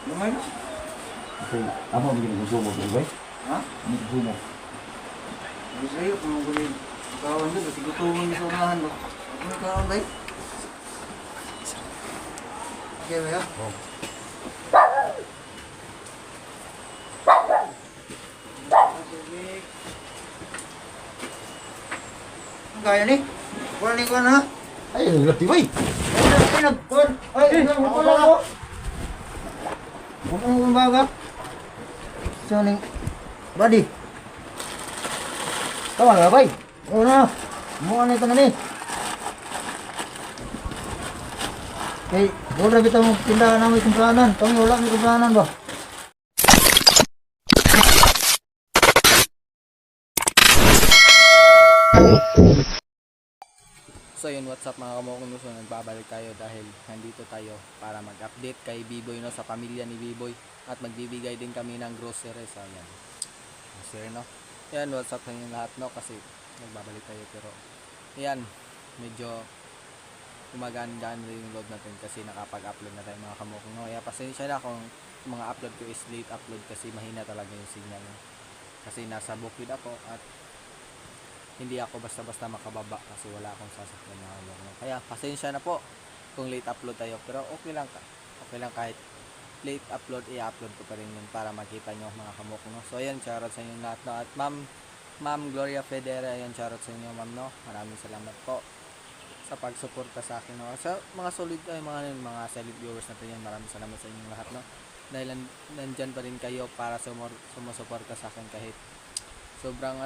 Lumay na. Okay, ano ang gusto mo, boy? Ha? Ano gusto mo? Hindi sa'yo, kung gulit. Kawan doon, kasi gutumin sa unahan mo. Ano yung kawan ba? Okay ba yun? Oh. Ang kaya ni? Wala ni ko na. Ay, naglatibay! Ay, nagkuhan. Ay, wala ko. Huwag mong kumbaga. So, ning... Buddy. Kawan ba, bay? Oo na. Mukha na ito na ni. Okay, wala kita mong tindahan namin kumplanan. Kami wala may kumplanan ba? So yun, what's up mga kamukong, so nagbabalik tayo dahil nandito tayo para mag-update kay B-Boy, no, sa pamilya ni B-Boy, at magbibigay din kami ng groceries. So yan, grocery, no. Yan, what's up sa inyo lahat, no, kasi nagbabalik tayo, pero yan, medyo gumagaan-gaan rin yung load natin kasi nakapag-upload na tayo mga kamukong, no. Kaya pasensya na kung mga upload ko is late upload kasi mahina talaga yung signal, no? Kasi nasa bukid ako at hindi ako basta-basta makababa kasi wala akong sasakyan na ano. Kaya pasensya na po kung late upload tayo, pero okay lang kahit late upload, i-upload ko pa rin yun para makita nyo mga kamok, no. So ayan, shoutout sa inyo lahat, no. At ma'am Gloria Federa, ayan, shoutout sa inyo ma'am, no. Maraming salamat po sa pagsuporta sa akin, no. Sa mga solid mga solid viewers natin yan, maraming salamat sa inyong lahat, no. Dahil nandyan pa rin kayo para sumusuporta sa akin kahit sobrang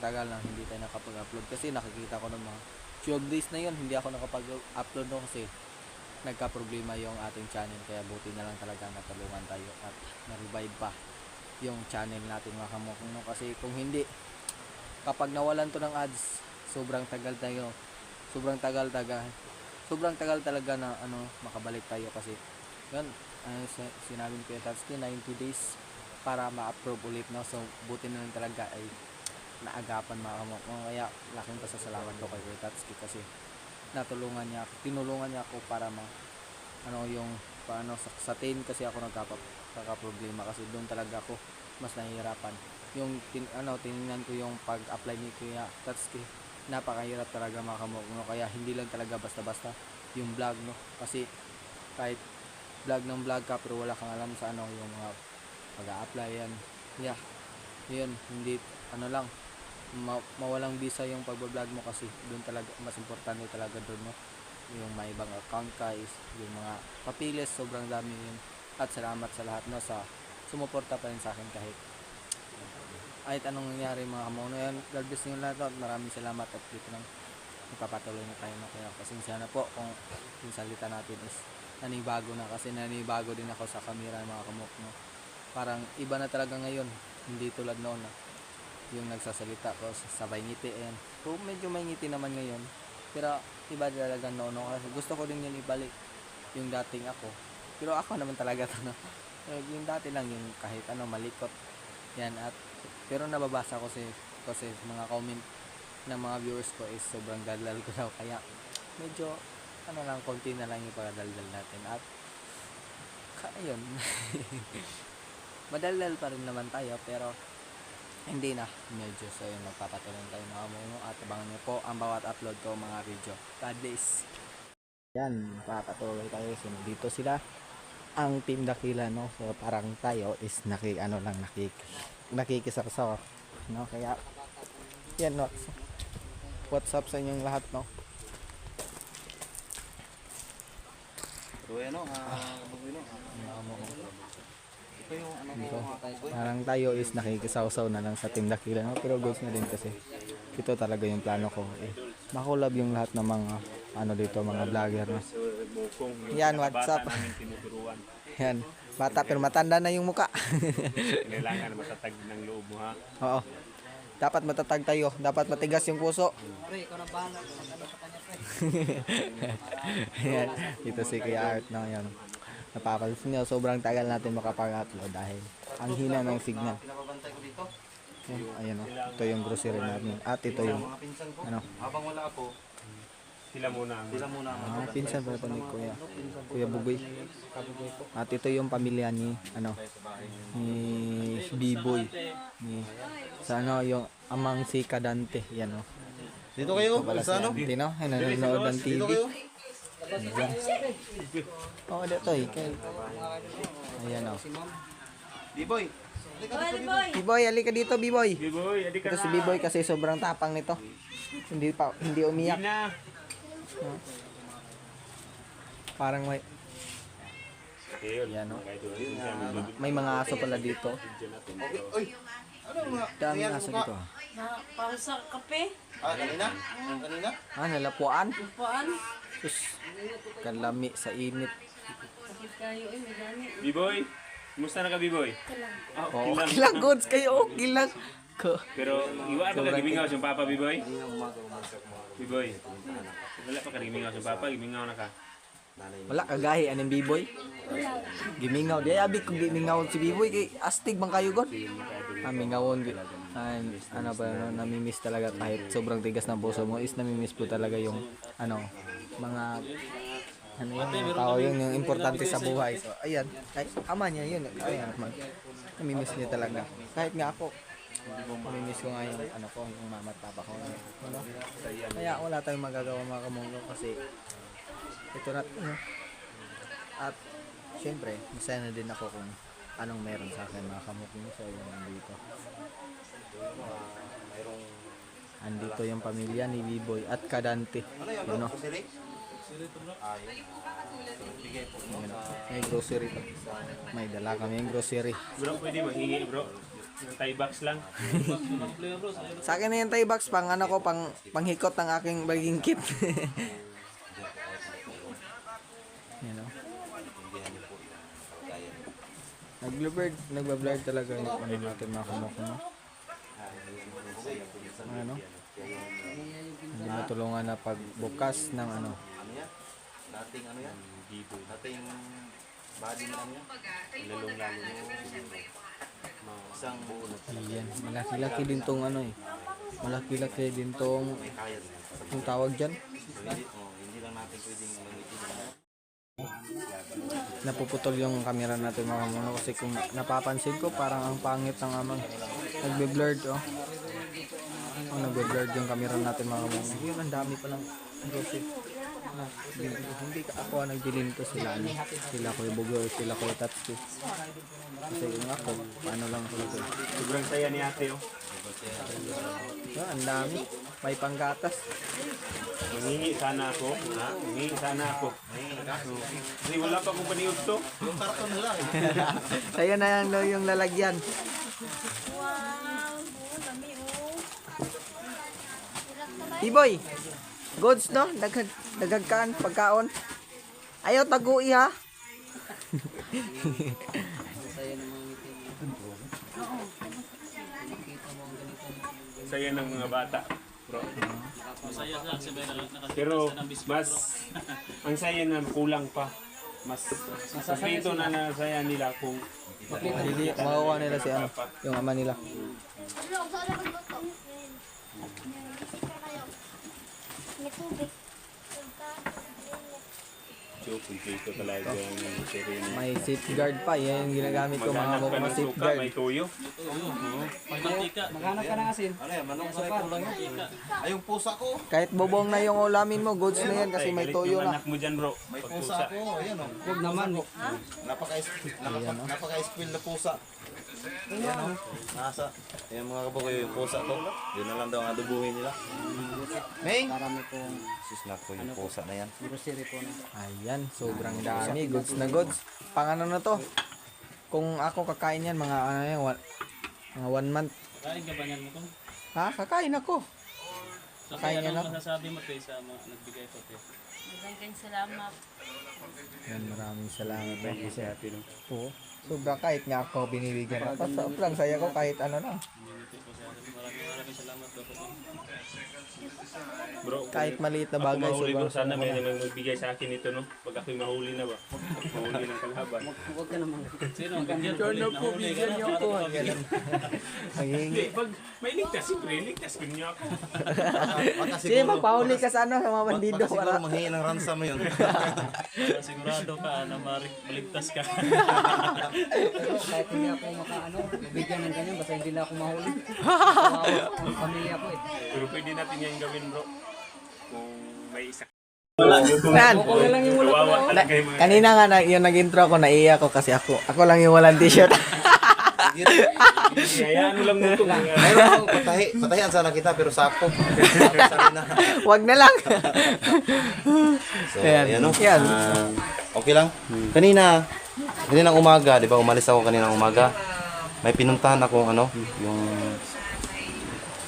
tagal na hindi tayo nakapag-upload kasi nakikita ko ng mga 12 days na yun hindi ako nakapag-upload, no, kasi nagka-problema yung ating channel. Kaya buti na lang talaga natulungan tayo at na-revive pa yung channel natin mga kamukong, no. Kasi kung hindi, kapag nawalan to ng ads, sobrang tagal talaga na makabalik tayo kasi yun, sinabi ko yung Tatsuki 90 days para ma-approve ulit, no. So buti na lang talaga ay naagapan mga kamukong. Kaya laking pasasalamat ko kay Tatsuki kasi tinulungan niya ako para yung paano sa 10 kasi ako nagkakaproblema kasi doon talaga ako mas nahihirapan. Yung tiningnan ko yung pag-apply ni Kuya Tatsuki, napakahirap talaga mga kamukong, no. Kaya hindi lang talaga basta-basta yung vlog, no, kasi kahit vlog ka pero wala kang alam sa yung mga pag-a-apply yan. Yeah. Yun, hindi lang mawalang visa yung pag-vlog mo kasi doon talaga mas importante talaga doon, no. Yung may ibang account ka is yung mga papilis, sobrang dami yun. At salamat sa lahat, no, sa sumuporta pa rin sa akin kahit anong nangyari mga kamono. Yan, God bless nyo lahat, no, at maraming salamat at dito nang ipapatuloy na tayo, no. Kaya pasensya na po kung yung salita natin is nanibago na kasi nanibago din ako sa camera mga kamok, no. Parang iba na talaga ngayon, hindi tulad noon na yung nagsasalita ko sabay ngiti. Ayan, so medyo may ngiti naman ngayon, pero iba talaga noon, no. Kasi gusto ko din yun ibalik yung dating ako, pero ako naman talaga to, no. Yung dati lang, yung kahit malikot yan. At pero nababasa ko kasi mga comment ng mga viewers ko is sobrang daldal ko daw, kaya medyo konti na lang yung pagdaldal natin at ayun. Madaldal pa rin naman tayo pero hindi na medyo. So yun, magpapatuloy tayo mga kamuno at abangan nyo po ang bawat upload ko mga video. God bless. Yan, papatuloy tayo. So dito sila ang Team Dakila, no. So parang tayo is nakikisaksaw, no. Kaya yan, no. What's up sa inyong lahat, no. Dito, parang tayo is nakikisawsaw na lang sa Team Dakila, no? Pero goods na din kasi ito talaga yung plano ko, makulab yung lahat ng mga dito, mga vlogger, no? Yan, what's up? Yan, bata pero matanda na yung muka. Kailangan matatag ng loob mo, ha? Oo, dapat matatag tayo, dapat matigas yung puso. Pre, ikaw na bahala kung ano sa kanya, pre. Yan, dito si Kuya Art, no. Yan, napapansin nyo, sobrang tagal natin makapag-upload dahil ang hina ng signal. Pinapabantay ko dito. Ayan, ito yung grocery natin at ito yung Mga pinsan ko. Habang wala ako, Sila muna ang Pinsan pala to ni Kuya Bugoy. At ito yung pamilya ni ni B-Boy. Sa yung amang si Kadante, yan oh. Dito kayo, Pala si sa ano? Auntie, no? Ay, nanonood ng TV. Dito kayo. Oo, dito eh. Ayan oh. D-boy. B-Boy, halika dito, B-Boy. B-boy, adi ka Ito na. si B-Boy kasi sobrang tapang nito. Hindi umiyak. Hindi na. Parang may Ayun. Yan, no? Kahit yun, may mga aso pala dito. Oy, ano mga? Daming aso dito. Para sa kape, Kanina? Yung kanina? Nalapuan. paan, Sus, kalami sa init. sakit kayo may gani. B-boy, kumusta na ka B-boy? Oh, okay lang, goods kayo. Okay lang. Pero iwa pa ka gimingaw siyang papa B-boy? B-boy. Wala pa ka gimingaw siyang papa, gimingaw na ka. Wala kagahi anong B-Boy. Gimingaw. Di abi kung gimingaw si B-Boy kay astig bang kayo gon. Mingawon gid. Ano ba no, namimiss talaga kahit sobrang tigas ng puso mo is namimiss po talaga yung mga yung tao yun yung importante sa buhay. So ayan, kahit ama niya yun. Ayan, namimiss niya talaga. Kahit nga ako, namimiss ko nga yung yung mama at papa ko. Kaya wala tayong magagawa mga kamunglo kasi ito na at syempre masaya na din ako kung anong meron sa akin mga kamukling so yun nandito andito yung pamilya ni B-Boy at Kadante yun o may grocery to may dala kami yung grocery Bro, pwede maghingi bro. Yung Thai box lang. sa akin na yung Thai box pang panghikot ng aking baging kit you know. Nagba-blur talaga yung natin mga kumukuno. Hindi matulungan na pagbukas ng Dating ano yan? Dating body na ano yan? Lalong-lalo. Isang buo na. Ayan, malaki-laki din tong malaki-laki din tong yung tawag dyan. Hindi lang natin pwedeng gamitin. Napuputol yung camera natin mga kamuno kasi kung napapansin ko parang ang pangit ng amang nagbe-blurred nagbe-blurred yung camera natin mga kamuno. Yun ang dami pa ng grocery. Hindi ka ako nagbilin ko sila Kuya Bugoy, sila Kuya Tatsuki. Kasi yung ako, paano lang ko ito. Sobrang saya ni ate oh. Ang dami, may panggatas. Mangingi sana ako. Ha? Mangingi sana ako. Kasi wala pa akong paniod to. Yung karton nila. Sa'yo na yung lalagyan. Wow, kami Iboy, goods no? Dagagkaan, pagkaon. Ayaw tagui ha. Saya ng mga bata. Bro. Pero mas ang saya na kulang pa. Mas dito na nasaya nila kung Hindi, makuha nila si yung ama nila. May tubig. dito talaga yung serene. May safeguard pa. Yan yung ginagamit ko mga Maghanap ka mga ng suka, safeguard. may tuyo. Maghanap ka ng asin. Ano yan? Manong sa kulang yan. Ay, yung pusa ko. Kahit bobong na yung ulamin mo, goods na yan kasi may Galit toyo yung na. anak mo dyan bro. May Pag pusa ako. Ayan o. Huwag naman. Napaka-spoil na pusa. Ayan o. Nasa. Ayan mga kabukoy yung pusa ko. Yun na lang daw ang adubuhin nila. May? Marami pong Sis na ko yung pusa na yan. grocery po na. Ayan, sobrang dami. Goods na goods. Pang ano na to? Kung ako kakain yan, mga ano yan, mga 1 month. Kain ka ba niyan mo to? Ha? Kakain ako. So, Kain kaya yan anong ako. masasabi mo tayo sa mga nagbigay ko tayo? Maraming salamat. Yan, maraming salamat. Thank you sa atin. Oo. Sobrang kahit nga ako binibigyan ako. Sobrang saya ko kahit ano na. Maraming salamat po. Bro, Kahit maliit na bagay, mahuli bro, sobrang sana saya may ko na. namang magbigay sa akin ito, no? Pag ako'y mahuli na ba? Mahuli ng kalaban. Huwag ka naman. Sino ang bigyan? Nahuli ka na. Hindi, pag may ligtas, siyempre, ligtas ko niyo ako. Baka Sige, magpahuli ka sa ano, sa mga bandido. baka siguro manghingi ng ransom mo yun. Sigurado ka na maligtas ka. Pero kahit hindi ako mabigyan ng ganyan, basta hindi na ako mahuli. Kawawa ang pamilya ko eh. Pero pwede natin yan gawin, bro. Kung may isa. Yan. Kawawa talaga yung mga... Kanina nga yung nag-intro ako, naiiyak ko kasi ako lang yung walang t-shirt. Hayaan mo lang mo ito. Mayroon ako, patahian sana kita pero sakto. Sabi na. Wag na lang. So, Ayan. yan o. Yan. Okay lang. Kaninang umaga, di ba? Umalis ako kaninang umaga. May pinuntahan akong yung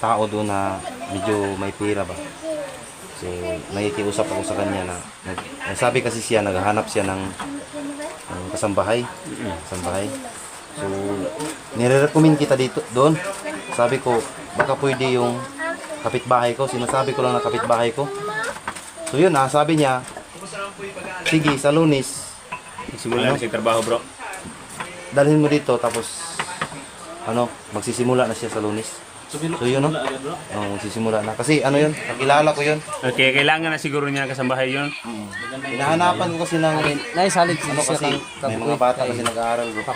tao doon na medyo may pira ba. So, nakikiusap ako sa kanya na sabi kasi siya, naghahanap siya ng kasambahay. Kasambahay. So, nire-recommend kita doon. Sabi ko, baka pwede yung kapitbahay ko. Sinasabi ko lang na kapitbahay ko. So, yun sabi niya, sige, sa Lunes, Simula na siya trabaho, bro. dalhin mo dito, tapos, magsisimula na siya sa Lunes. So, yun, no? Magsisimula na. Kasi, yun, kakilala ko yun. Okay, kailangan na siguro niya kasambahay yun. Hinahanapan ko kasi ng, Naisalit kasi, may mga bata kasi nag-aaral, bro.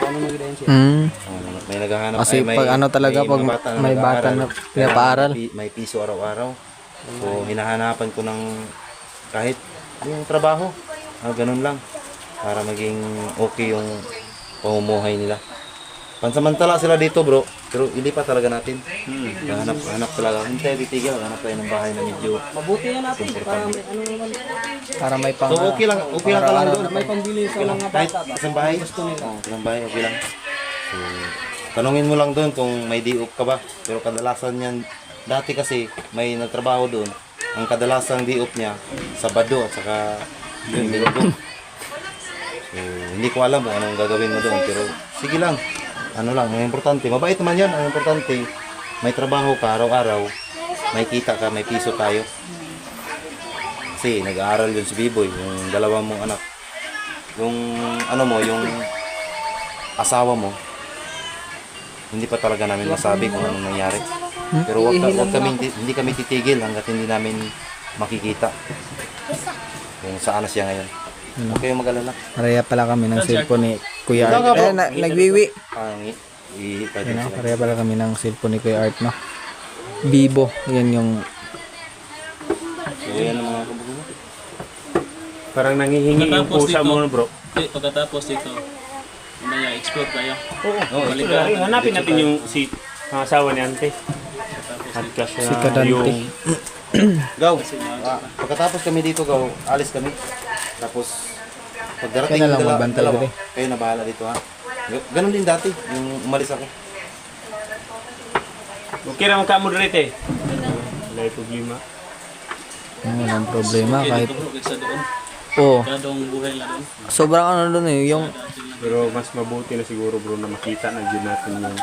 May naghahanap. Kasi may, pag talaga, may pag mga bata na may bata nag-aaral. na pinapaaral. May piso araw-araw. So, hinahanapan ko ng kahit yung trabaho. Ganun lang. Para maging okay yung pamumuhay nila. Pansamantala sila dito, bro. Pero ilipat talaga natin. Hanap talaga. Hindi tayo titigil. Hanap tayo ng bahay na medyo Mabuti yan natin. Para komportable. may naman. Para may pang... So, okay lang ka lang doon. May pambili sa mga Kahit bata ba? isang bahay. Isang bahay, okay lang. So, tanungin mo lang doon kung may di-up ka ba. Pero kadalasan yan, dati kasi may nagtrabaho doon. Ang kadalasang di-up niya, Sabado at saka yung Linggo. So, hindi ko alam kung anong gagawin mo doon. Pero sige lang. Ang importante. Mabait naman yan. Ang importante, may trabaho ka araw-araw. May kita ka, may piso tayo. Kasi nag-aaral yun si Biboy, yung dalawa mong anak. Yung yung asawa mo, hindi pa talaga namin masabi kung anong nangyari. Pero hindi kami titigil hanggat hindi namin makikita kung saan na siya ngayon. Huwag kayong mag-alala. Pareha pala kami ng cellphone ni Kuya Art. Nagwiwi. Pareha pala kami ng cellphone ni Kuya Art, no? Vivo. Yan yung... So, yan ang mga kabugo mo. Parang nangihingi yung pusa mo, bro. Pagkatapos dito, may explore tayo. Oo, hanapin natin yung ang asawa ni Ante. At kasi Si Kadante. Gaw, pagkatapos kami dito, Gaw, alis kami. Tapos, pagdarating Kaya na lang yung magbantay dalawa, gabi. kayo na bahala dito, ha? Ganon din dati, yung umalis ako. Okay naman ka mo dito eh. Wala yung problema. Walang problema kahit... Dito bro, kaysa doon. Oo. Kadong buhay na doon. Sobrang doon eh. Yung... Pero mas mabuti na siguro, bro, na makita na dyan natin yung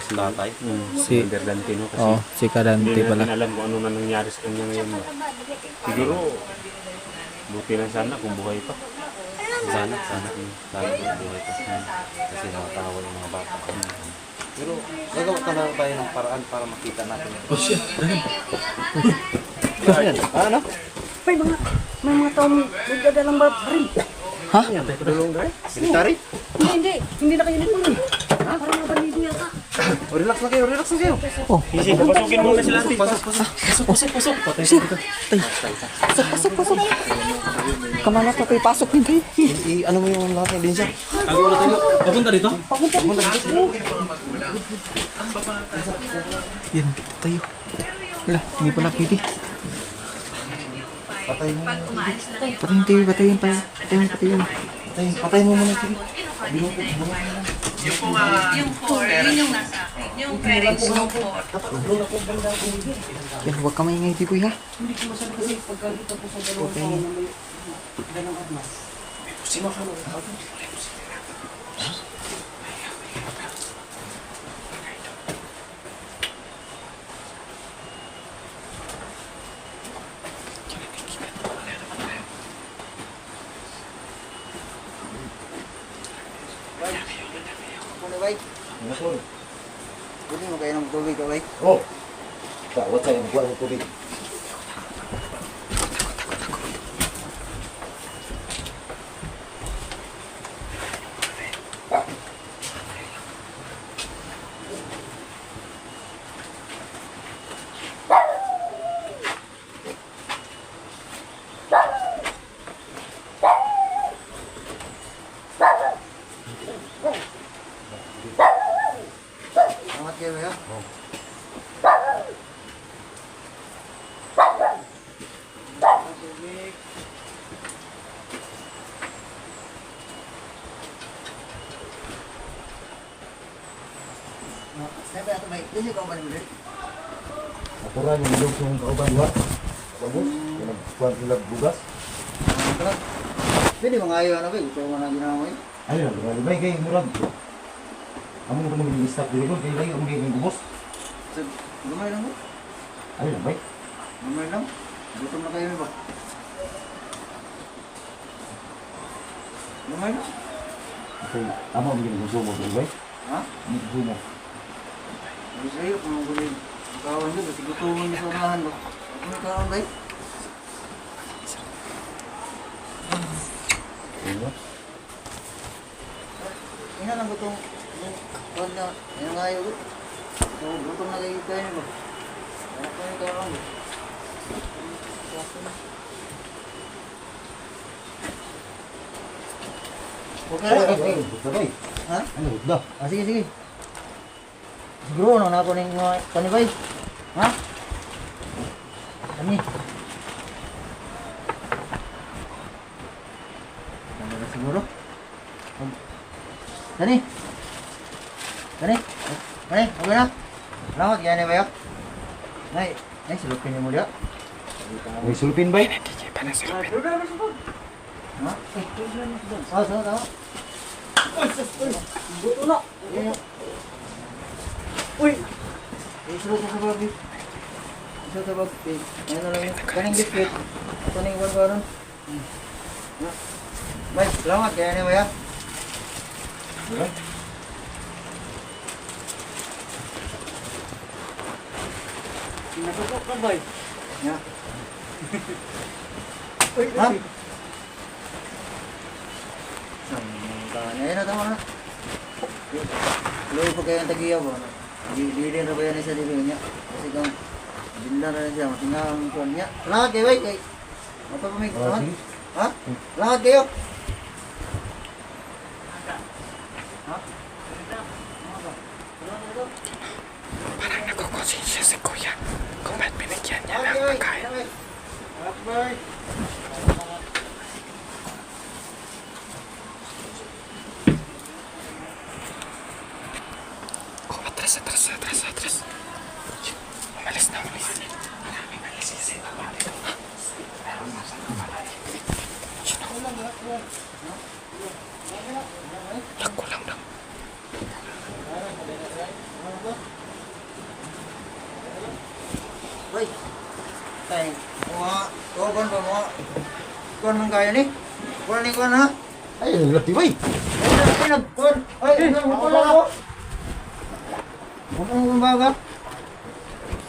si Tatay. Si Mother Dante, no? Kasi si Kadante hindi pala. natin alam kung ano na nangyari sa kanya ngayon. No? Siguro, buti lang sana kung buhay pa. Sana buhay ko. Kasi nakatawa yung mga bata. Pero, gagawa ka na tayo ng paraan para makita natin. Oh, shit! Ano? May mga taong nagdadalang baril. Military? Hindi na kayo nagpulong. Parang mga bandido yata. Oh, relax lang kayo. Easy, papasukin mo na sila. Pasok. Kamala pa kayo pasok nito eh. Ano mo yung lahat ng linsya? Tago na tayo. Papunta dito? Yan, tayo. Wala, hindi pala pwede. Patayin mo. Patayin tayo. Patayin mo muna. Sige. Yung parents mo po. Yan, huwag ka maingay, Biboy, ha? Bay. Ano bay? Ano po? Pwede mo kayo ng tubig ka bay? Oh! Tawat sa'yo, magkuha ng tubig. Salamat kayo bay ha? Saya ba ito bay? Dili ko ba ni Aturan yung ilog sa mga kauban, ba? Bagus, kuha sila bugas. Pwede mga ayaw na bay? Ito mo na ginawa mo yun? Ayun lang, mga libay kayo, murag. Amo ko magiging staff dito ko, kayo kayo magiging bubos. So, gamay lang mo? Ayun lang, bay. Gamay lang? Gutom na kayo ba? Gamay lang? Okay, amo magiging konsumo, bay. Ha? Ang konsumo. Hindi sa'yo kung ang guling kawan doon. Kasi gutuman mo sa unahan ba? Ano kawan bay? Ayun. Ina lang gutong kawan na. Yan nga yun. So, gutom na kayo kayo ba? Ano pa yung kawan ba? Okay lang. Okay. Bay. Ha? Ano, da. Ah, sige, sige. Siguro, ano na ako ng mga kanibay? Ha? Kani? Ano na siguro? Kani? Kani? Kani? Okay na? Salamat, kaya na ba yun? Nay, silupin niyo mo diya. May sulpin, bay. Ha? Oh, tama. Buto na. Uy! Isro ko sa babi. Isro sa babi. Ano na lang yun? Kaning biscuit. Kaning iwan-iwanan. Bay, salamat. Kaya niya ba yan? Natutok ka bay. Ya. Ha? Ayun na, tama na. Luwi pa kayo ang tagiyaw ba? Di din na ba yan isa dito niya? Kasi kung binla na rin siya, matinga ang kuwan niya. Salamat kayo, bay. Mapapamig. Salamat. Ha? Salamat kayo. Ha? Parang nagkukonsensya si Kuya kung ba't binigyan niya ng pagkain. Salamat, bay. Oh, atras. Umalis na. Lako lang daw. Bay. Tay, kuwan ba mo? Kuwan man kaya ni? Kuwan ni kuwan ha? Ay, naglatih, bay. Ay, nagkuhan. Ay, nagkuhan ako. Huwag kang kumbaga.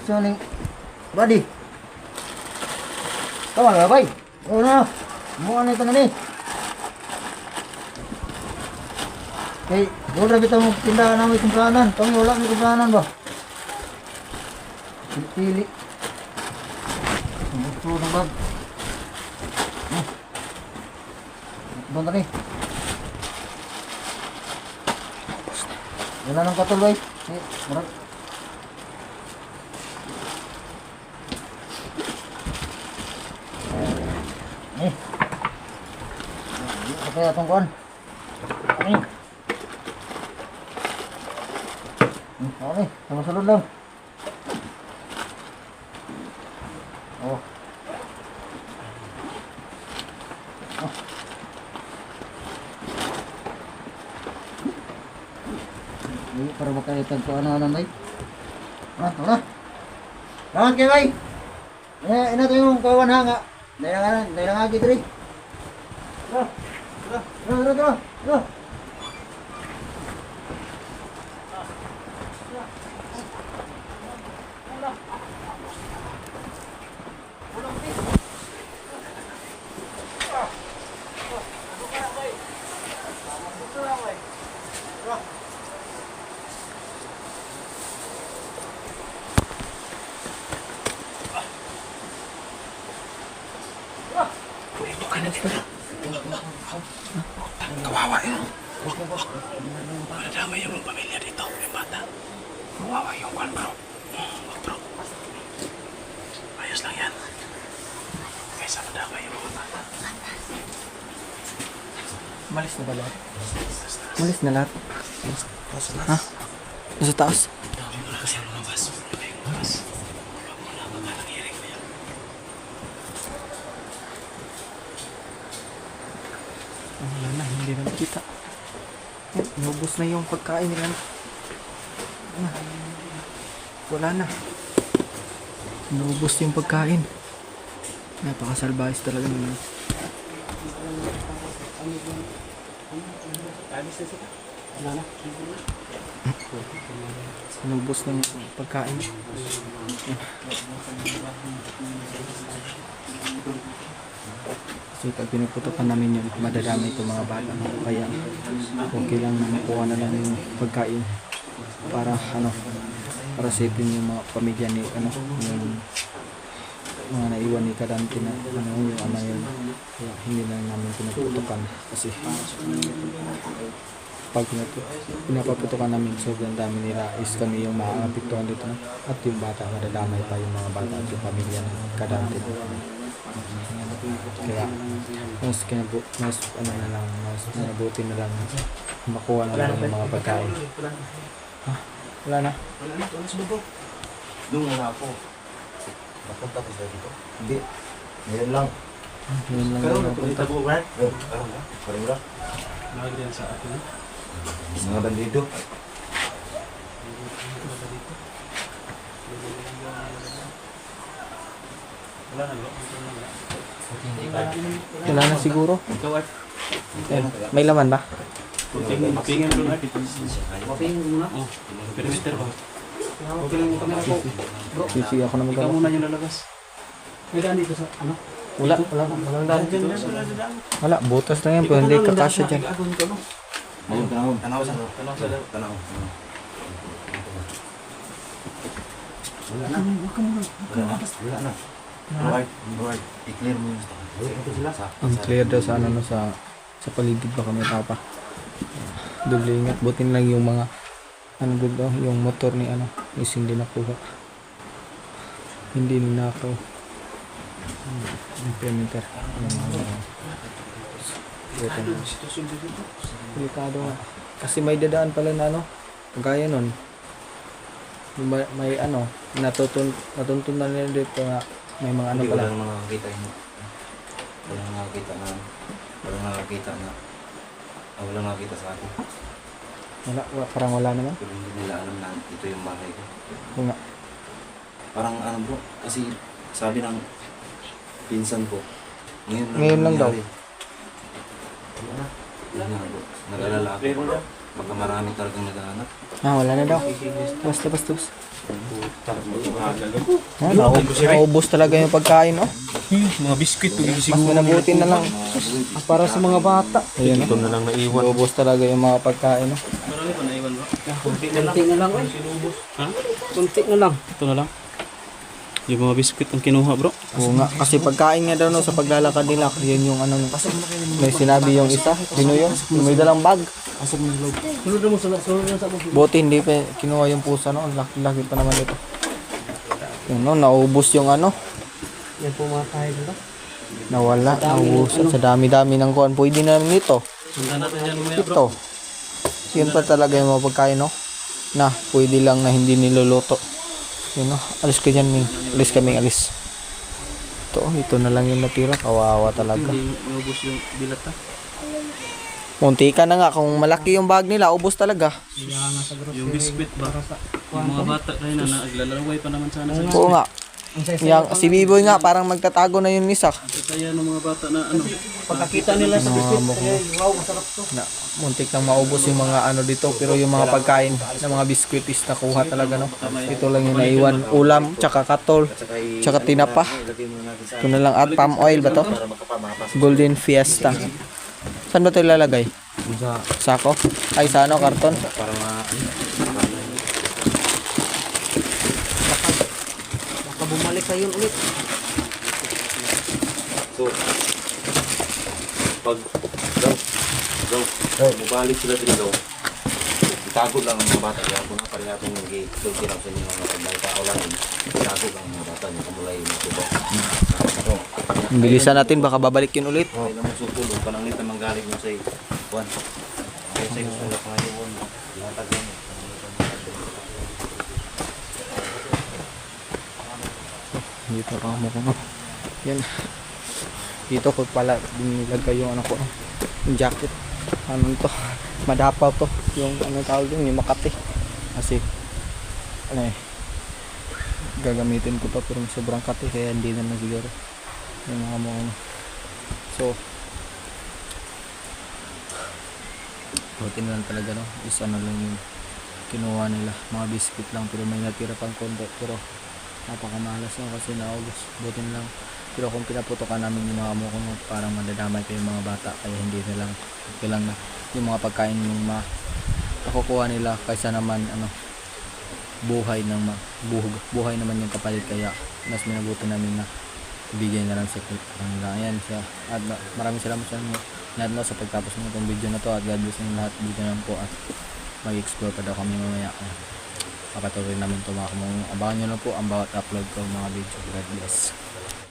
So, ning... Buddy. Tama na, bay. Oo na. Mukha na ito na ni. Okay, doon na kita mong tindahan namin kumplanan. Kami wala may kumplanan ba? Pili. Gusto ng bag. Doon na ni. Wala nang katuloy. Marag. Apa ya tongkon? Ini. Oh nih, sama salud lang. Oh. Ini para makaitan ko ano bay. Wala. Salamat kayo bay. Ina to yung kawan ha nga. Dahil nga gitri. Tara. Kawawa yun. Madadamay yung pamilya dito, yung bata. Kawawa yung kwan, bro. Wag, bro. Ayos lang yan. Kaysa madamay yung mga bata. Malis na ba lahat? Malis na lahat? Ha? Nasa taas? Dami mo na kasi ang lumabas. Dami yung lumabas. Huwag mo na magalang hiring mo yan. Wala na, hindi na nakita. Inubos na yung pagkain nila. Wala na. Inubos yung pagkain. Napakasalbahis talaga nila. Inubos na yung pagkain. Kasi pag pinuputokan namin yun, madadami itong mga bata. Kaya okay lang na makuha na lang yung pagkain para para safety yung mga pamilya ni yung mga naiwan ni Kadante na yung ama yun. Kaya hindi na namin pinuputokan kasi pag pinapaputokan namin sobrang dami nila is kami yung maapektuhan dito at yung bata madadamay pa yung mga bata at yung pamilya ni Kadante. Kaya mas mabuti na lang makuha na lang yung mga pagkain. Wala na. Doon nga ako. Napunta ko sa dito. Hindi. Ngayon lang. Yun lang yung napunta. Parang lang. Nagdiyan sa atin. Mga bandido. Wala na, bro. Wala na siguro. May laman ba? Pingin bro natin. Mapingin mo na. Oh, perimeter ba? Okay lang yung kamera ko. Bro, Sisi ako na Ikaw magawa. muna yung lalabas. may daan dito sa ano? Walang daan. Wala, butas lang yan. Pero hindi kakasya dyan. Tanaw sa tanaw. Wala na. Lord, i-clear mo yung stock. Ang clear daw sa sa paligid baka may tapa. Doble ingat. Butin lang yung mga doon yung motor ni is hindi nakuha. Hindi ninakaw. Yung perimeter. Delikado nga. Kasi may dadaan pala na gaya nun. Yung may natuntun na nila dito nga may mga pala. Walang makakita yun. Walang makakita sa akin. Parang wala naman. Pero hindi nila alam na ito yung bahay ko. Oo nga. Parang bro, kasi sabi ng pinsan ko, Ngayon lang daw. nangyari. Wala na bro, nag-alala ako. Baka marami talagang naghahanap. Wala na daw. Basta. Naubos talaga yung pagkain, Mga biskuit, Mas minabuti na lang para sa mga bata. Ayan, ito na lang naiwan. naubos talaga yung mga pagkain, Marami pa naiwan bro. Kunti na lang eh. Ha? Kunti na lang. Ito na lang. Yung mga biskuit ang kinuha bro. Oo nga, kasi pagkain nga daw sa paglalakad nila, yun yung may sinabi yung isa, sino yun? Yung may dalang bag. Sunod mo sa Buti hindi pa kinuha yung pusa, ang laki pa naman ito. Yun, naubos yung yan po mga tayo dito. nawala, naubos. Sa dami-dami ng kuhan, pwede na namin ito. Sundan natin yan mamaya bro. Ito. Yun pa talaga yung mga pagkain, na pwede lang na hindi niluluto. Yun, alis ka dyan, Ming. Alis. Ito na lang yung natira. Kawawa talaga. Hindi maubos yung bilat ha. Munti ka na nga. Kung malaki yung bag nila, ubos talaga. Yung biskuit ba? Yung mga bata kayo na naglalaway pa naman sana sa Oo nga. Si Biboy nga, parang magtatago na yun isa. kaya ng mga bata na Pagkakita nila sa biscuit, wow, masarap to. Muntik nang maubos yung mga dito. Pero yung mga pagkain ng mga biskuit is nakuha talaga, Ito lang yung naiwan. Ulam, tsaka katol, tsaka tinapa. Ito na lang. At palm oil ba to? Golden Fiesta. Saan ba ito ilalagay? Yung sa Sako? Ay, sa ano, karton? para Baka bumalik sa yun ulit. So, pag mabalik sila dito, itago lang ang mga bata. Kaya po nga pala natin yung sulti lang sa inyo mga pagdahil kaulanin. Itago lang ang mga bata. Yung kamulay yung tubo. Bilisan natin, baka babalik yun ulit. Kaya naman sutulog, pananglit na manggaling mo sa Juan. Kaya sa gusto na pangayon. Ihatag lang. Dito ka mo ko. Yan. Dito ko pala dinilagay yung ano ko, yung jacket. Ano to? Madapaw to. Yung ano tawag yun, yung Makati. Kasi ano eh, gagamitin ko pa pero sobrang kati kaya hindi na siguro yung mga ano. So buti na lang talaga, no? Isa na lang yung kinuha nila, mga biscuit lang pero may natira pang konti pero napakamalas na kasi naubos. Buti na lang, pero kung pinaputokan namin yung mga mukha, no, parang madadamay pa yung mga bata kaya hindi na lang, okay lang na yung mga pagkain yung makukuha nila kaysa naman ano, buhay naman yung kapalit, kaya mas minabuti namin na ibigay na lang sa kanila. Ayan siya, at maraming salamat sa inyo lahat, no, sa pagtapos ng itong video na to, at God bless ng lahat dito lang po, at mag-explore pa daw kami mamaya. Papatuloy namin ito mga kumong, abangan nyo lang po ang bawat upload ko mga video. God bless.